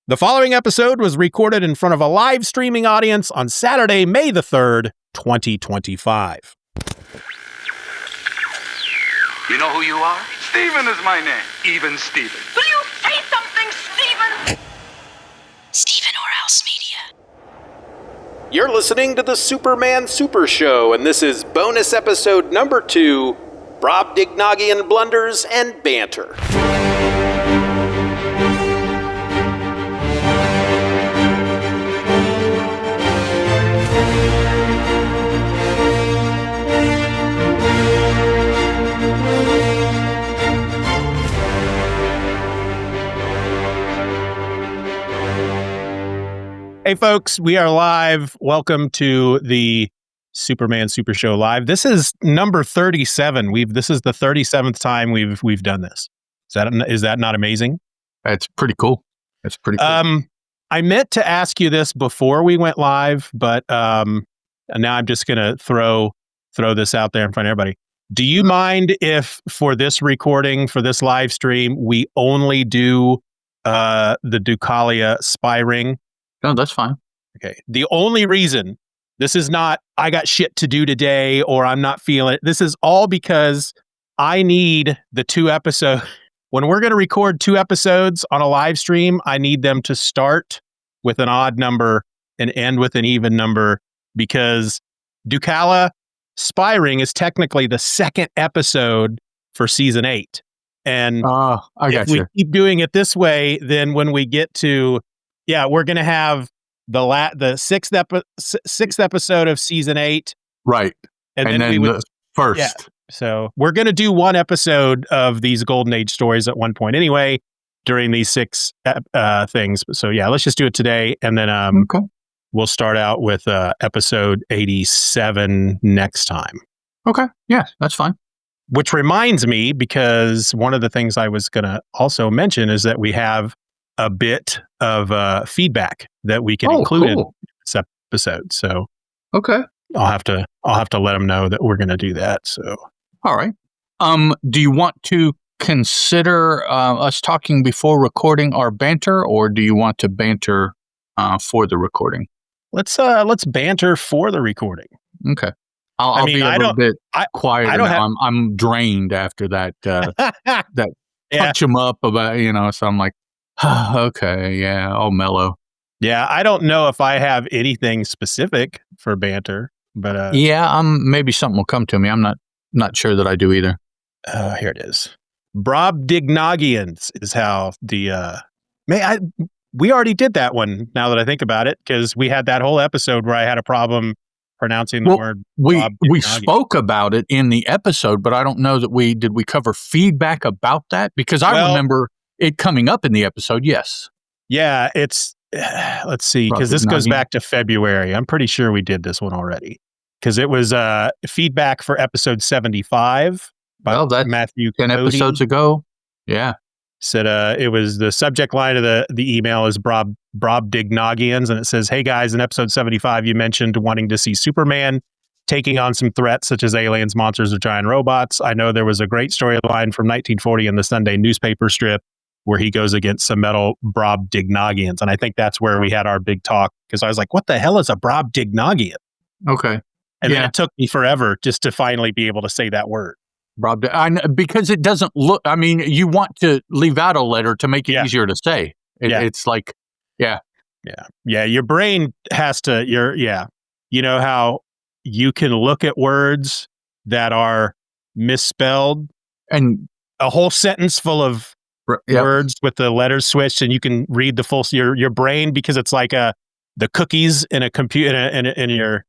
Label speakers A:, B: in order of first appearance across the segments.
A: The following episode was recorded in front of a live streaming audience on Saturday, May the 3rd, 2025.
B: You know who you are? Steeven is my name. Even Steeven.
C: Will you say something, Steeven?
D: Steeven or else media.
A: You're listening to the Superman Super Show, and this is bonus episode number 2, Brobdingnagian Blunders and Banter. Hey folks, we are live. Welcome to the Superman Super Show Live. This is number 37. This is the 37th time we've done this. Is that not amazing?
E: That's pretty cool.
A: I meant to ask you this before we went live, but now I'm just gonna throw this out there in front of everybody. Do you mind if for this recording, for this live stream, we only do the Ducalia spy ring?
E: No, that's fine.
A: Okay. The only reason this is not, I got shit to do today or I'm not feeling it. This is all because I need the 2 episodes. When we're going to record 2 episodes on a live stream, I need them to start with an odd number and end with an even number because Ducalia Spy Ring is technically the 2nd episode for season 8. And if we keep doing it this way, then when we get to we're going to have the 6th episode of season 8.
E: Right.
A: And then we would,
E: the first.
A: Yeah. So we're going to do 1 episode of these Golden Age stories at one point anyway, during these 6 things. So yeah, let's just do it today. And then we'll start out with episode 87 next time.
E: Okay. Yeah, that's fine.
A: Which reminds me, because one of the things I was going to also mention is that we have a bit of feedback that we can include in this episode. So I'll have to let them know that we're going to do that. So
E: all right. Do you want to consider us talking before recording our banter, or do you want to banter for the recording?
A: Let's banter for the recording.
E: Okay. I'll be a little bit quieter now. I'm drained after that that punch 'em up about so I'm like, okay, yeah, all mellow.
A: Yeah, I don't know if I have anything specific for banter, but
E: maybe something will come to me. I'm not sure that I do either.
A: Here it is. Brobdingnagians is how the we already did that one. Now that I think about it, because we had that whole episode where I had a problem pronouncing the word.
E: We spoke about it in the episode, but I don't know that we cover feedback about that, because I remember it coming up in the episode. Yes. Yeah,
A: it's let's see, because this goes back to February. I'm pretty sure we did this one already, because it was feedback for episode 75.
E: That's
A: Matthew
E: 10
A: Cody.
E: Episodes ago. Yeah.
A: Said it was the subject line of the email is Brobdingnagians, and it says, "Hey guys, in episode 75 you mentioned wanting to see Superman taking on some threats such as aliens, monsters, or giant robots. I know there was a great storyline from 1940 in the Sunday newspaper strip where he goes against some metal Brobdingnagians," and I think that's where we had our big talk, because I was like, what the hell is a Brobdingnagian?
E: Okay.
A: And then it took me forever just to finally be able to say that word.
E: Because it doesn't look, you want to leave out a letter to make it easier to say. It's like,
A: your brain has to, you know how you can look at words that are misspelled and a whole sentence full of words with the letters switched, and you can read the full, your brain, because it's like the cookies in a computer, in your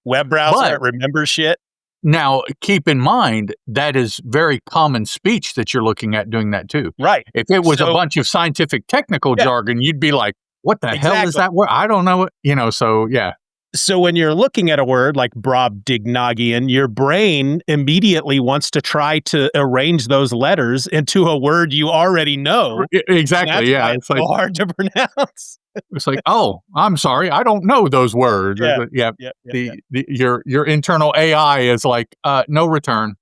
A: web browser, it remembers shit.
E: Now, keep in mind, that is very common speech that you're looking at doing that too.
A: Right.
E: If it was a bunch of scientific technical jargon, you'd be like, what the hell is that word? I don't know it. So yeah.
A: So when you're looking at a word like Brobdingnagian, your brain immediately wants to try to arrange those letters into a word you already know.
E: Exactly. Yeah.
A: It's like so hard to pronounce.
E: It's like, oh, I'm sorry, I don't know those words. Your internal AI is like, no return.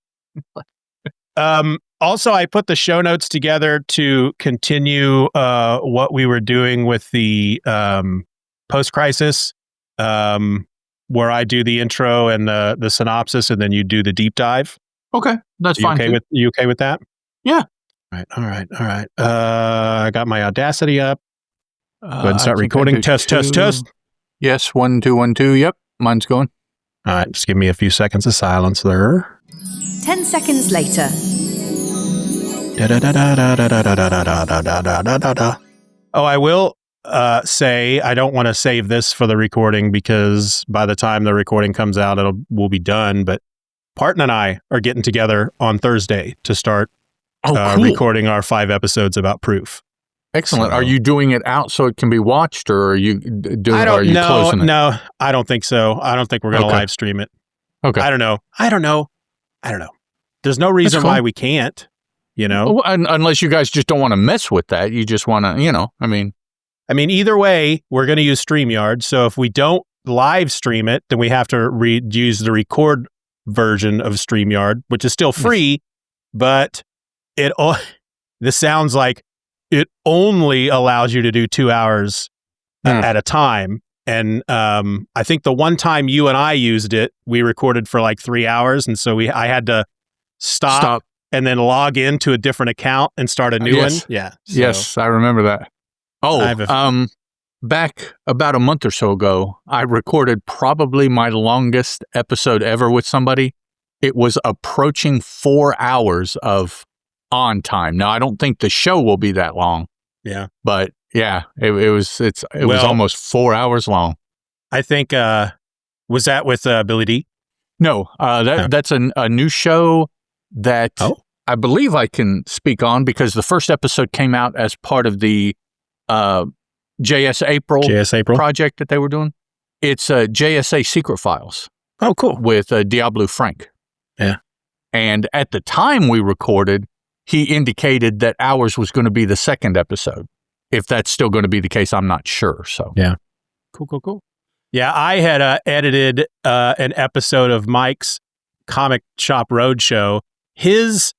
A: Also, I put the show notes together to continue what we were doing with the post-crisis, where I do the intro and the synopsis, and then you do the deep dive.
E: Okay, that's fine.
A: You okay with that?
E: Yeah.
A: All right. I got my Audacity up. Go ahead and start recording. Test.
E: Yes, 1 2 1 2. Yep, mine's going.
A: All right, just give me a few seconds of silence there.
F: 10 seconds later.
A: Oh, I will say I don't want to save this for the recording because by the time the recording comes out, we'll be done. But Parton and I are getting together on Thursday to start recording our 5 episodes about Proof.
E: Excellent. So, are you doing it out so it can be watched, or are you doing?
A: No, I don't think so. I don't think we're going to live stream it.
E: Okay.
A: I don't know. There's no reason why we can't.
E: Well, unless you guys just don't want to mess with that. You just want to, I mean,
A: either way, we're going to use StreamYard. So if we don't live stream it, then we have to use the record version of StreamYard, which is still free, but this sounds like it only allows you to do 2 hours at a time. And I think the one time you and I used it, we recorded for like 3 hours. And so I had to stop and then log into a different account and start a new one. Yeah. So.
E: Yes, I remember that. Oh, back about a month or so ago, I recorded probably my longest episode ever with somebody. It was approaching 4 hours of on time. Now, I don't think the show will be that long.
A: Yeah.
E: But yeah, it was almost 4 hours long.
A: I think, was that with Billy D?
E: No, that's a new show that I believe I can speak on because the first episode came out as part of the JS April project that they were doing. It's JSA Secret Files.
A: Oh, cool.
E: With Diablo Frank.
A: Yeah.
E: And at the time we recorded, he indicated that ours was going to be the second episode. If that's still going to be the case, I'm not sure. So
A: yeah. Cool. Yeah, I had edited an episode of Mike's Comic Shop Roadshow. His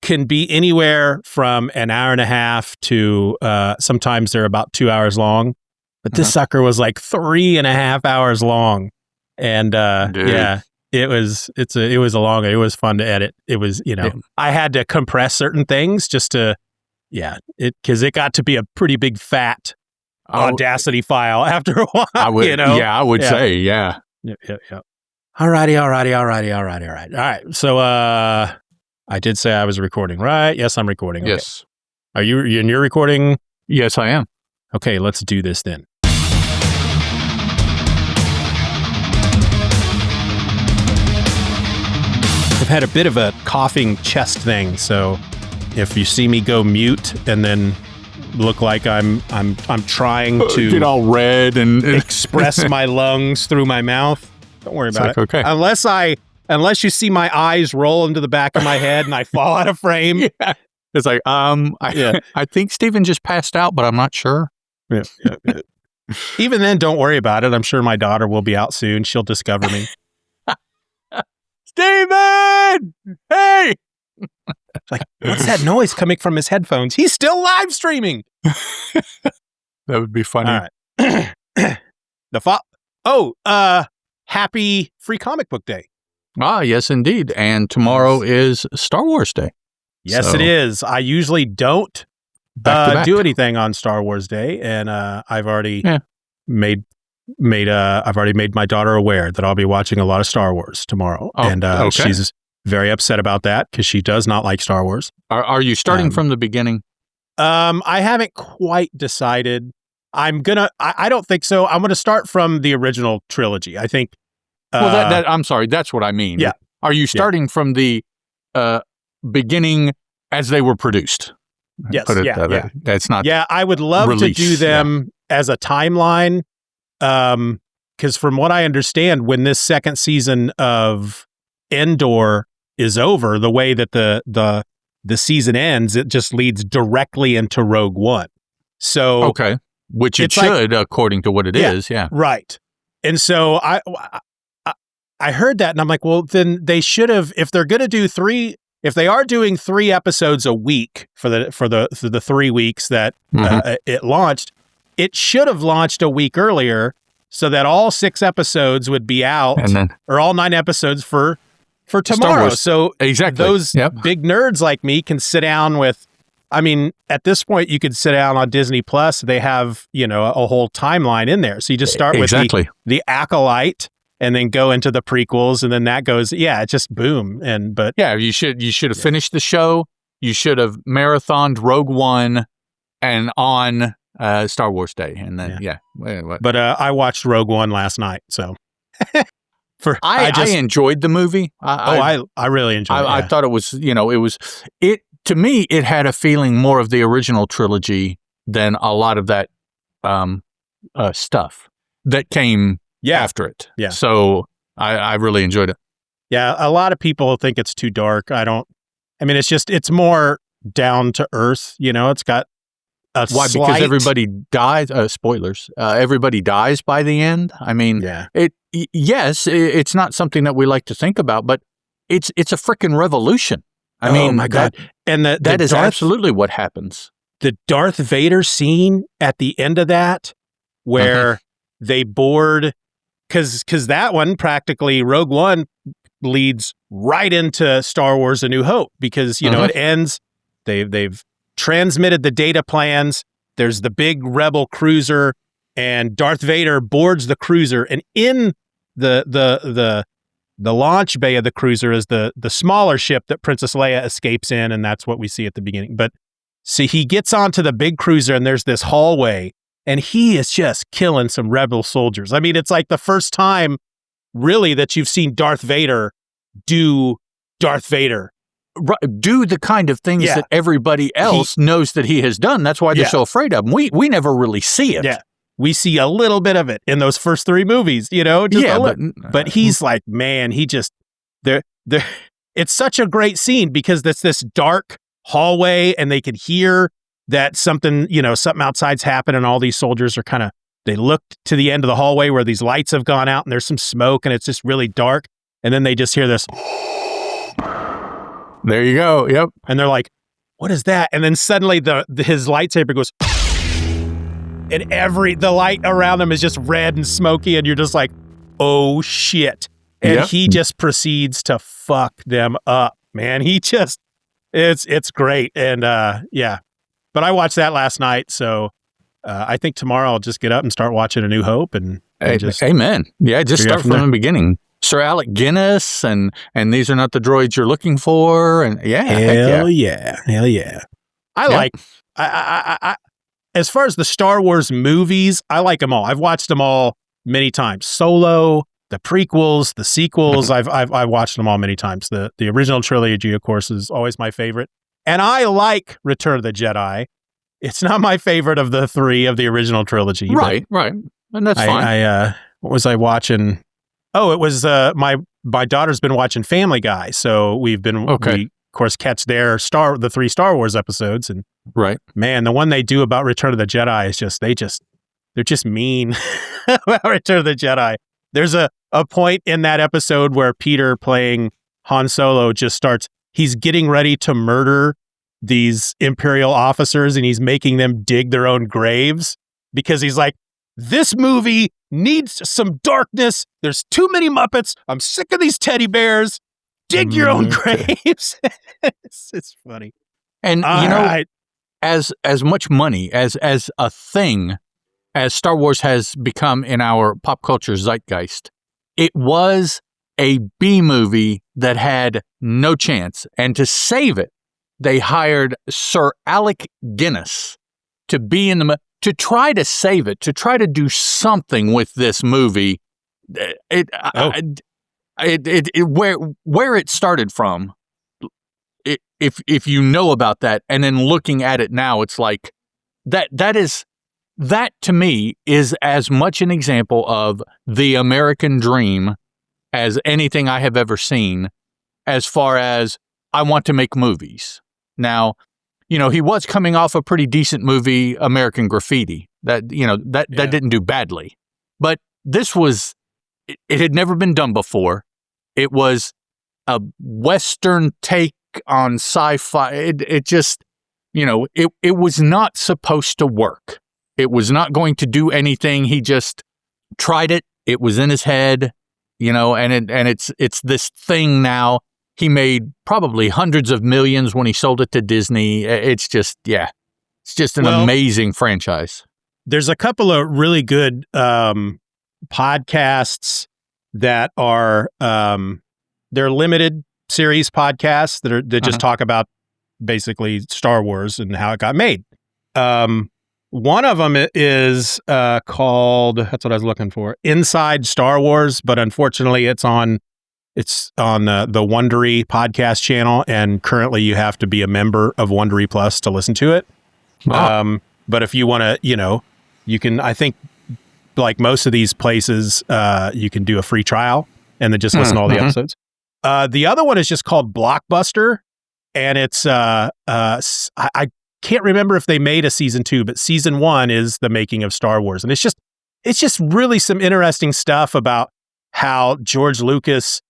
A: can be anywhere from an hour and a half to sometimes they're about 2 hours long. But this sucker was like 3.5 hours long. And yeah, it was a long, it was fun to edit. It was, I had to compress certain things just to, because it got to be a pretty big fat Audacity file after a while.
E: I would, I would say, yeah.
A: All right. So, I did say I was recording, right? Yes, I'm recording. Okay.
E: Yes.
A: Are you're recording?
E: Yes, I am.
A: Okay, let's do this then. I've had a bit of a coughing chest thing, so if you see me go mute and then look like I'm trying to
E: get all red and
A: express my lungs through my mouth, don't worry about it.
E: Okay.
A: Unless you see my eyes roll into the back of my head and I fall out of frame.
E: Yeah. It's like, I think Steeven just passed out, but I'm not sure.
A: Yeah. Even then, don't worry about it. I'm sure my daughter will be out soon. She'll discover me.
E: Steeven! Hey!
A: Like, what's that noise coming from his headphones? He's still live streaming.
E: That would be funny.
A: All right. Happy Free Comic Book Day.
E: Ah, yes, indeed. And tomorrow is Star Wars Day.
A: Yes, it is. I usually don't do anything on Star Wars Day, and I've already made my daughter aware that I'll be watching a lot of Star Wars tomorrow, and she's very upset about that because she does not like Star Wars.
E: Are you starting from the beginning?
A: I haven't quite decided. I don't think so. I'm gonna start from the original trilogy. I think.
E: Well, I'm sorry. That's what I mean.
A: Yeah.
E: Are you starting from the beginning as they were produced?
A: Yes.
E: That's not.
A: Yeah, I would love to do them as a timeline, because from what I understand, when this second season of Endor is over, the way that the season ends, it just leads directly into Rogue One. So
E: which it should, according to what it is. Yeah.
A: Right. And so I heard that and I'm like, well, then they should have, if they're going to do 3 if they are doing 3 episodes a week for the 3 weeks that it launched, it should have launched a week earlier so that all 6 episodes would be out, or all 9 episodes for tomorrow. So those big nerds like me can sit down with, I mean, at this point you could sit down on Disney Plus. They have, a whole timeline in there. So you just start with the Acolyte and then go into the prequels, and then that goes, it's just boom. But
E: you should have finished the show. You should have marathoned Rogue One and on Star Wars Day, and then But I watched Rogue One last night, so I enjoyed the movie.
A: I really enjoyed it.
E: I thought it was, to me, it had a feeling more of the original trilogy than a lot of that stuff that came after it. Yeah. So I really enjoyed it.
A: Yeah, a lot of people think it's too dark. It's more down to earth. It's got
E: because everybody dies. Spoilers. Everybody dies by the end. I mean, it's not something that we like to think about, but it's a freaking revolution. I mean, oh my God. And that is absolutely what happens.
A: The Darth Vader scene at the end of that, where they board, because that one, practically Rogue One, leads right into Star Wars: A New Hope, because it ends. They've transmitted the data plans. There's the big rebel cruiser, and Darth Vader boards the cruiser, and in the launch bay of the cruiser is the smaller ship that Princess Leia escapes in, and that's what we see at the beginning. But see, he gets onto the big cruiser, and there's this hallway, and he is just killing some rebel soldiers. I mean, it's like the first time, really, that you've seen Darth Vader do Darth Vader.
E: Do the kind of things that everybody else knows that he has done. That's why they're so afraid of him. We never really see it.
A: Yeah. We see a little bit of it in those first 3 movies, but he's like, man, he just, it's such a great scene because it's this dark hallway and they can hear that something outside's happened, and all these soldiers are they look to the end of the hallway where these lights have gone out and there's some smoke and it's just really dark. And then they just hear this.
E: There you go. Yep.
A: And they're like, what is that? And then suddenly his lightsaber goes, and the light around him is just red and smoky, and you're just like, oh shit. And he just proceeds to fuck them up, man. He just, it's great. And but I watched that last night, so I think tomorrow I'll just get up and start watching A New Hope and just
E: amen. Yeah, just start from the beginning. Sir Alec Guinness and These Are Not the Droids You're Looking For, and
A: hell yeah. I as far as the Star Wars movies, I like them all. I've watched them all many times. Solo, the prequels, the sequels. I've watched them all many times. The original trilogy, of course, is always my favorite. And I like Return of the Jedi. It's not my favorite of the 3 of the original trilogy.
E: Right. And that's fine.
A: What was I watching? Oh, it was my daughter's been watching Family Guy, so we've been we, of course, catch the 3 Star Wars episodes, and man, the one they do about Return of the Jedi is just they're just mean about Return of the Jedi. There's a point in that episode where Peter, playing Han Solo, just starts. He's getting ready to murder these Imperial officers, and he's making them dig their own graves because he's like, this movie needs some darkness. There's too many Muppets. I'm sick of these teddy bears. Dig your own graves. It's funny.
E: And as much money as a thing as Star Wars has become in our pop culture zeitgeist, it was a B movie that had no chance. And to save it, they hired Sir Alec Guinness to be in the to try to save it, to try to do something with this movie. Where it started from, if you know about that, and then looking at it now, it's like that to me is as much an example of the American dream as anything I have ever seen, as far as I want to make movies. Now, he was coming off a pretty decent movie, American Graffiti, that didn't do badly, but this was, it had never been done before. It was a Western take on sci-fi. It just, it was not supposed to work. It was not going to do anything. He just tried it. It was in his head, and it's this thing now. He made probably hundreds of millions when he sold it to Disney. It's just an amazing franchise.
A: There's a couple of really good podcasts that are they're limited series podcasts that just talk about basically Star Wars and how it got made. One of them is called, that's what I was looking for, Inside Star Wars, but unfortunately it's on the Wondery podcast channel, and currently you have to be a member of Wondery Plus to listen to it. Wow. But if you want to, you can, I think, like most of these places, you can do a free trial and then just listen to all the episodes. The other one is just called Blockbuster, and it's I can't remember if they made a season 2, but season 1 is the making of Star Wars, and it's just really some interesting stuff about how George Lucas,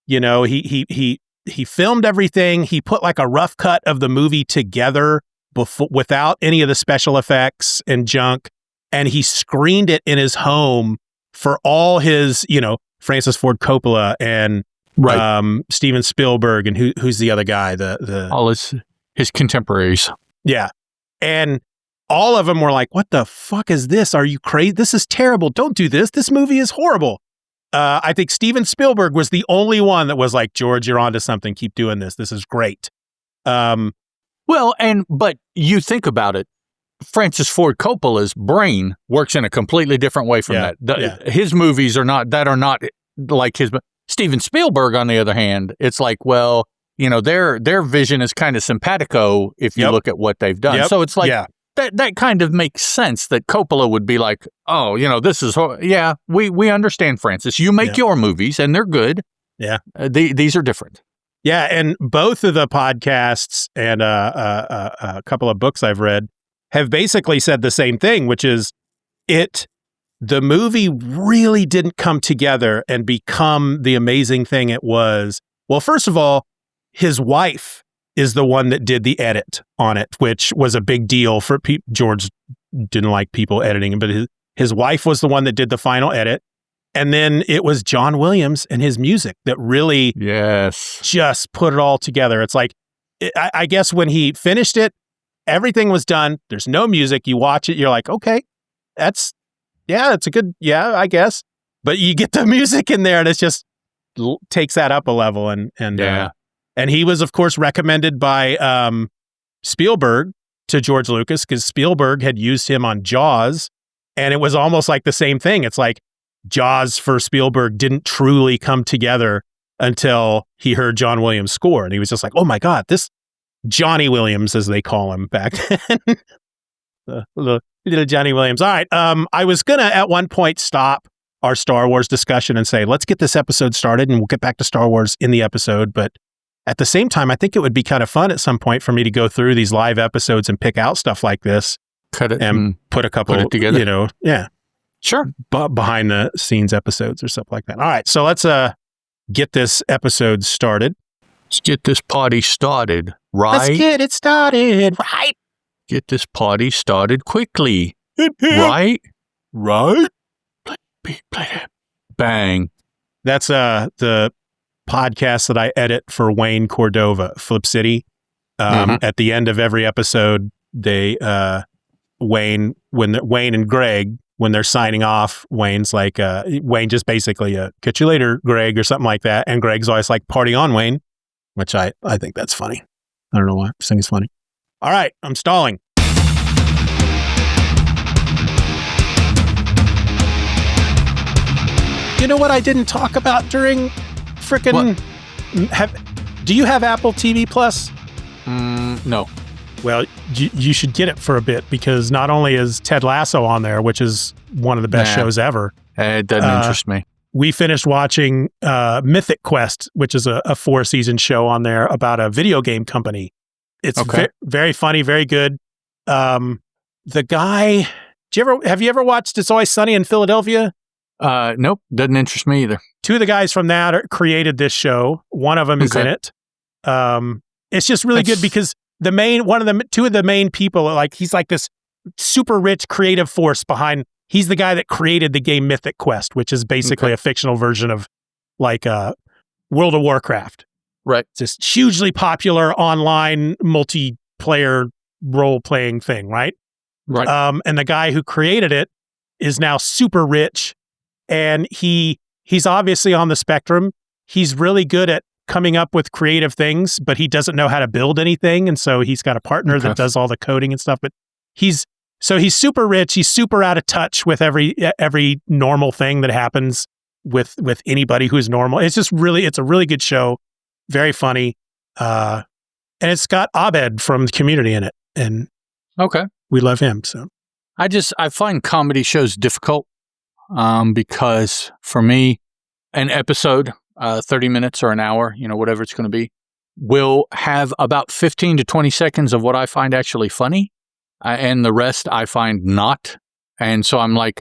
A: he filmed everything. He put like a rough cut of the movie together without any of the special effects and junk, and he screened it in his home for all his, Francis Ford Coppola and Steven Spielberg, and who's the other guy, the
E: all his contemporaries.
A: Yeah, and all of them were like, "What the fuck is this? Are you crazy? This is terrible. Don't do this. This movie is horrible." I think Steven Spielberg was the only one that was like, "George, you're onto something. Keep doing this. This is great."
E: But you think about it, Francis Ford Coppola's brain works in a completely different way from that. His movies are not like his. Steven Spielberg, on the other hand, it's like, well, their vision is kind of simpatico if you look at what they've done. So it's like that kind of makes sense that Coppola would be like, oh, this is, we understand, Francis. You make your movies and they're good. Yeah. These are different.
A: Yeah, and both of the podcasts and a couple of books I've read have basically said the same thing, which is the movie really didn't come together and become the amazing thing it was. Well, first of all, his wife is the one that did the edit on it, which was a big deal for George didn't like people editing, but his wife was the one that did the final edit. And then it was John Williams and his music that really just put it all together. It's like, I guess when he finished it, everything was done. There's no music. You watch it, you're like, okay, it's a good, I guess. But you get the music in there and it's just takes that up a level. And he was, of course, recommended by Spielberg to George Lucas because Spielberg had used him on Jaws. And it was almost like the same thing. It's like Jaws for Spielberg didn't truly come together until he heard John Williams' score. And he was just like, oh my God, this Johnny Williams, as they call him back then. the little Johnny Williams. All right. I was going to at one point stop our Star Wars discussion and say, let's get this episode started and we'll get back to Star Wars in the episode. But at the same time, I think it would be kind of fun at some point for me to go through these live episodes and pick out stuff like this.
E: Cut it
A: and put it together.
E: Sure.
A: Behind the scenes episodes or stuff like that. All right. So let's get this episode started.
E: Let's get this party started, right?
A: Let's get it started, right?
E: Get this party started quickly, right?
A: Right?
E: Play that. Bang.
A: That's the podcast that I edit for Wayne Cordova, Flip City. At the end of every episode, they Wayne and Greg, when they're signing off, Wayne's like, Wayne just basically, catch you later, Greg, or something like that. And Greg's always like, party on, Wayne, which I think that's funny. I don't know why. I just think it's funny. All right, I'm stalling. You know what I didn't talk about during frickin' do you have Apple TV Plus?
E: No.
A: Well, you should get it for a bit because not only is Ted Lasso on there, which is one of the best shows ever.
E: It doesn't interest me.
A: We finished watching Mythic Quest, which is a 4-season show on there about a video game company. It's very funny, very good. The guy, have you ever watched It's Always Sunny in Philadelphia?
E: Nope, doesn't interest me either.
A: Two of the guys from that created this show. One of them is in it. It's just really good because two of the main people, like he's like this super rich creative force behind. He's the guy that created the game Mythic Quest, which is basically a fictional version of like World of Warcraft.
E: Right.
A: It's this hugely popular online multiplayer role-playing thing, right?
E: Right.
A: And the guy who created it is now super rich, and he's obviously on the spectrum. He's really good at coming up with creative things, but he doesn't know how to build anything, and so he's got a partner that does all the coding and stuff. But he's super rich. He's super out of touch with every normal thing that happens with anybody who's normal. It's a really good show, very funny, and it's got Abed from Community in it, and we love him. So
E: I find comedy shows difficult because for me, an episode, 30 minutes or an hour, whatever it's going to be, will have about 15 to 20 seconds of what I find actually funny, and the rest I find not. And so I'm like,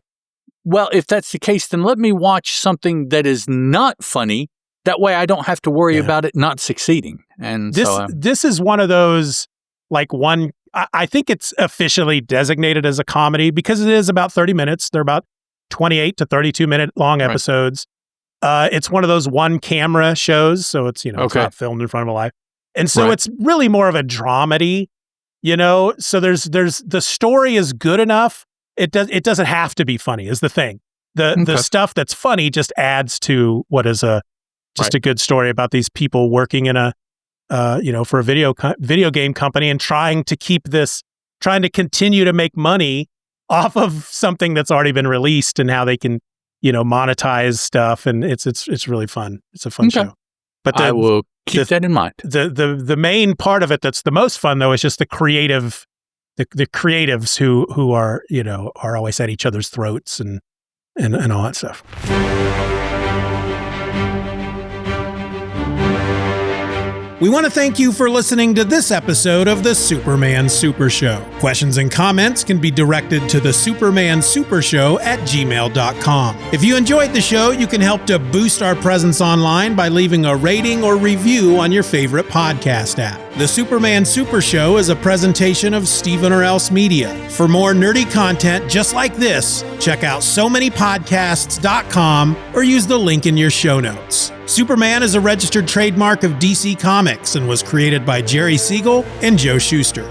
E: well, if that's the case, then let me watch something that is not funny. That way I don't have to worry about it not succeeding. And
A: this is one of those, like I think it's officially designated as a comedy because it is about 30 minutes. They're about 28 to 32 minute long episodes. It's one of those one camera shows. So it's, it's not filmed in front of a live. And so it's really more of a dramedy, so there's the story is good enough. It doesn't have to be funny is the thing. The stuff that's funny just adds to what is a good story about these people working in a, for a video game company and trying to continue to make money off of something that's already been released and how they can, monetize stuff. And it's really fun. It's a fun show. But
E: I will keep that in mind.
A: The main part of it that's the most fun though is just the creatives who are, are always at each other's throats and all that stuff. We want to thank you for listening to this episode of the Superman Super Show. Questions and comments can be directed to the Superman Super Show at gmail.com. If you enjoyed the show, you can help to boost our presence online by leaving a rating or review on your favorite podcast app. The Superman Super Show is a presentation of Steeven or Else Media. For more nerdy content just like this, check out SoManyPodcasts.com or use the link in your show notes. Superman is a registered trademark of DC Comics and was created by Jerry Siegel and Joe Shuster.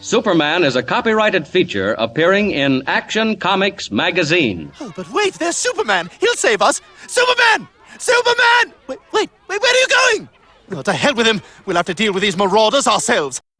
G: Superman is a copyrighted feature appearing in Action Comics magazine.
H: Oh, but wait, there's Superman. He'll save us. Superman! Superman! Wait, where are you going? Oh, to hell with him. We'll have to deal with these marauders ourselves.